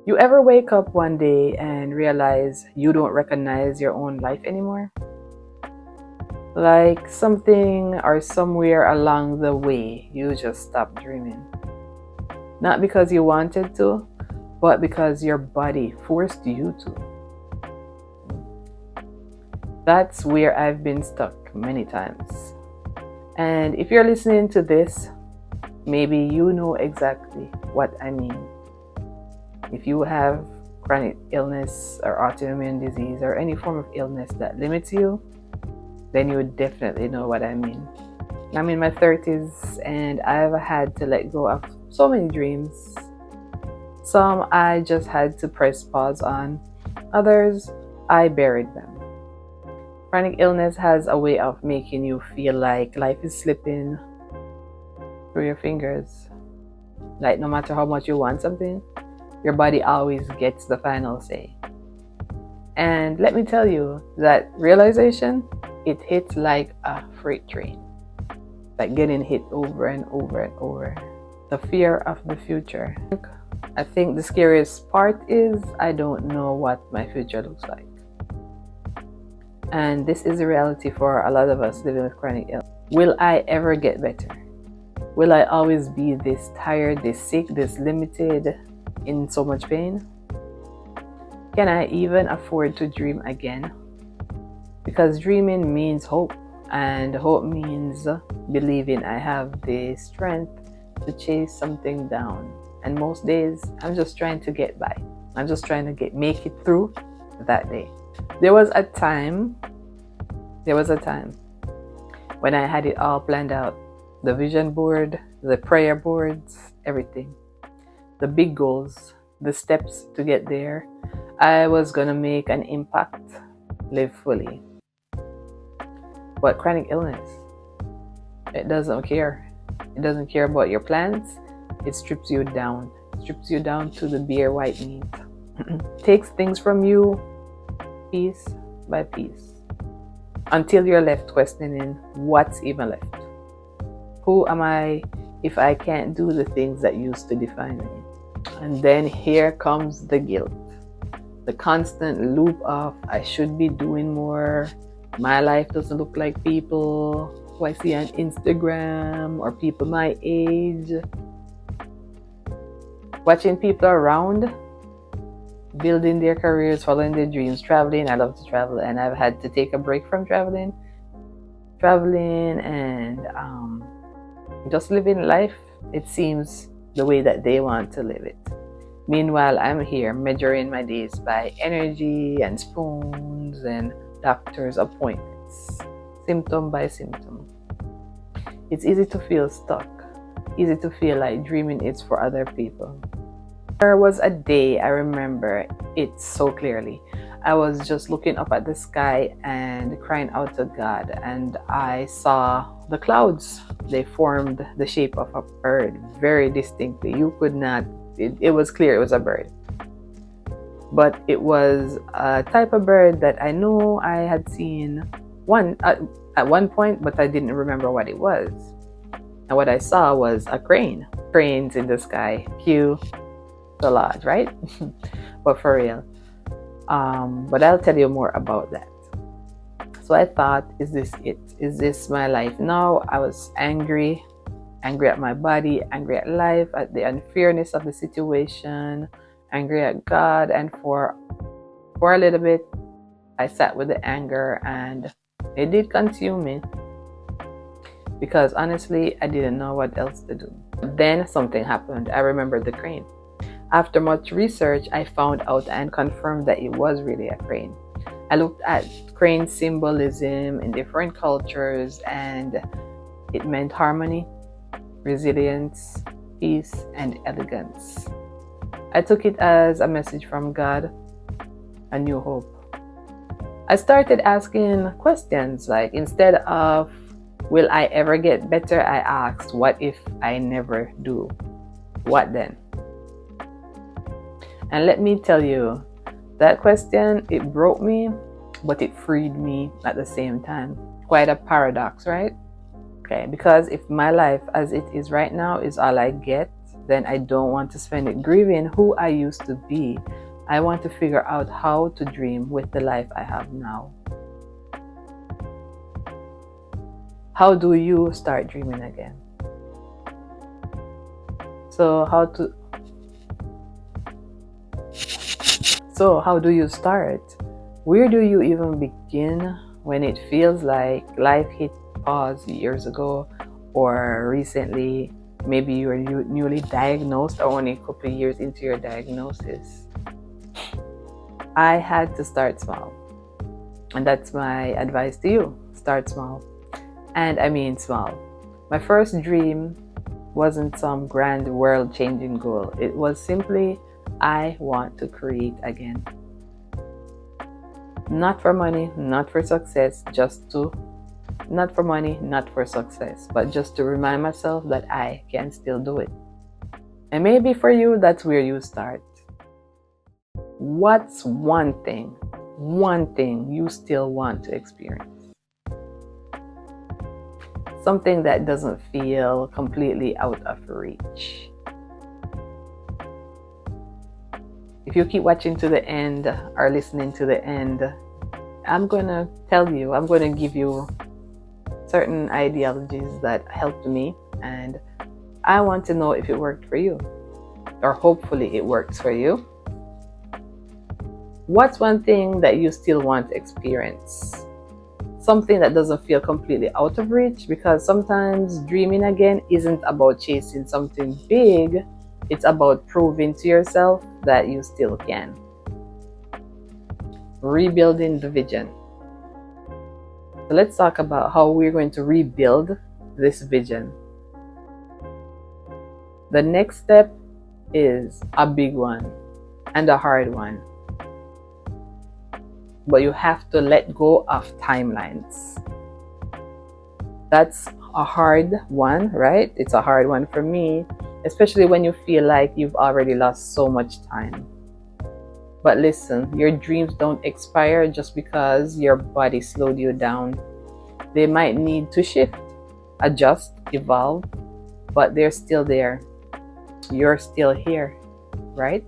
You ever wake up one day and realize you don't recognize your own life anymore? Like something or somewhere along the way, you just stopped dreaming. Not because you wanted to, but because your body forced you to. That's where I've been stuck many times. And if you're listening to this, maybe you know exactly what I mean. If you have chronic illness or autoimmune disease or any form of illness that limits you, then you would definitely know what I mean. I'm in my 30s and I've had to let go of so many dreams. Some I just had to press pause on, others I buried them. Chronic illness has a way of making you feel like life is slipping through your fingers. Like no matter how much you want something, your body always gets the final say. And let me tell you, that realization, it hits like a freight train. Like getting hit over and over and over. The fear of the future. I think the scariest part is I don't know what my future looks like. And this is a reality for a lot of us living with chronic illness. Will I ever get better? Will I always be this tired, this sick, this limited, in so much pain? Can I even afford to dream again? Because dreaming means hope, and hope means believing I have the strength to chase something down. And most days, I'm just trying to get by. I'm just trying to make it through that day. There was a time when I had it all planned out. The vision board, the prayer boards, everything. The big goals, the steps to get there. I was gonna make an impact, live fully. But chronic illness, it doesn't care. It doesn't care about your plans. It strips you down. It strips you down to the bare white meat. Takes things from you piece by piece until you're left questioning what's even left. Who am I if I can't do the things that used to define me? And then here comes the guilt. The constant loop of I should be doing more. My life doesn't look like people who I see on Instagram or people my age. Watching people around building their careers, following their dreams, traveling. I love to travel, and I've had to take a break from traveling and just living life, it seems, the way that they want to live it. Meanwhile, I'm here measuring my days by energy and spoons and doctor's appointments, symptom by symptom. It's easy to feel stuck, easy to feel like dreaming is for other people. There was a day, I remember it so clearly. I was just looking up at the sky and crying out to God, and I saw the clouds. They formed the shape of a bird very distinctly. You could not, it was clear it was a bird. But it was a type of bird that I know I had seen at one point, but I didn't remember what it was. And what I saw was a crane. Cranes in the sky. Cue the lodge, right? But for real. But I'll tell you more about that. So I thought, is this it? Is this my life now? I was angry at my body, angry at life, at the unfairness of the situation, angry at God, and for a little bit, I sat with the anger, and it did consume me because honestly, I didn't know what else to do. Then something happened. I remembered the crane. After much research, I found out and confirmed that it was really a crane. I looked at crane symbolism in different cultures, and it meant harmony, resilience, peace, and elegance. I took it as a message from God, a new hope. I started asking questions, like instead of, will I ever get better? I asked, what if I never do? What then? And let me tell you, that question, it broke me, but it freed me at the same time. Quite a paradox, right? Okay, because if my life as it is right now is all I get, then I don't want to spend it grieving who I used to be. I want to figure out how to dream with the life I have now. How do you start dreaming again? So how do you start? Where do you even begin when it feels like life hit pause years ago, or recently? Maybe you were newly diagnosed or only a couple of years into your diagnosis. I had to start small. And that's my advice to you. Start small. And I mean small. My first dream wasn't some grand world-changing goal. It was simply, I want to create again. Not for money, not for success, not for money, not for success, but just to remind myself that I can still do it. And maybe for you, that's where you start. What's one thing you still want to experience? Something that doesn't feel completely out of reach. If you keep watching to the end or listening to the end, I'm going to give you certain ideologies that helped me, and I want to know if it worked for you, or hopefully it works for you. What's one thing that you still want to experience? Something that doesn't feel completely out of reach, because sometimes dreaming again isn't about chasing something big. It's about proving to yourself that you still can. Rebuilding the vision. So let's talk about how we're going to rebuild this vision. The next step is a big one and a hard one. But you have to let go of timelines. That's a hard one, right? It's a hard one for me, especially when you feel like you've already lost so much time. But listen, your dreams don't expire just because your body slowed you down. They might need to shift, adjust, evolve, but they're still there. You're still here, right?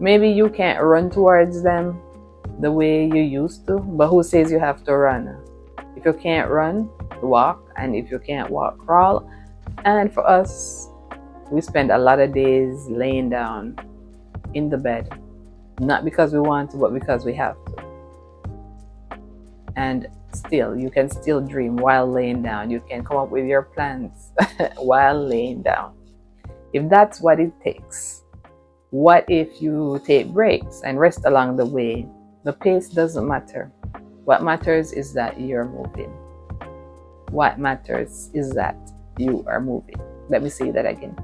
Maybe you can't run towards them the way you used to, but who says you have to run? If you can't run, walk, and if you can't walk, crawl. And for us, we spend a lot of days laying down in the bed, not because we want to, but because we have to. And still, you can still dream while laying down. You can come up with your plans while laying down, if that's what it takes. What if you take breaks and rest along the way? The pace doesn't matter. What matters is that you're moving. What matters is that you are moving. Let me say that again.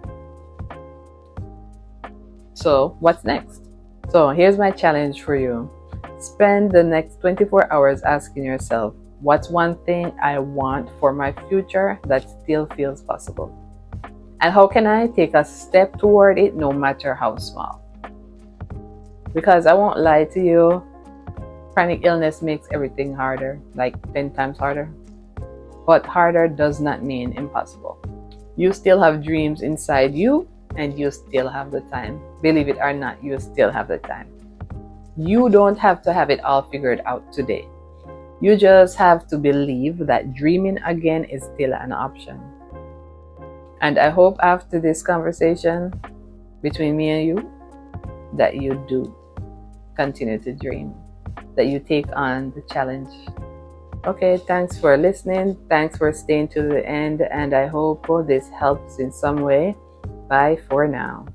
So, what's next? So, here's my challenge for you. Spend the next 24 hours asking yourself, what's one thing I want for my future that still feels possible? And how can I take a step toward it, no matter how small? Because I won't lie to you, chronic illness makes everything harder, like 10 times harder. But harder does not mean impossible. You still have dreams inside you, and you still have the time. Believe it or not, you still have the time. You don't have to have it all figured out today. You just have to believe that dreaming again is still an option. And I hope after this conversation between me and you, that you do continue to dream, that you take on the challenge. Okay, thanks for listening. Thanks for staying to the end. And I hope this helps in some way. Bye for now.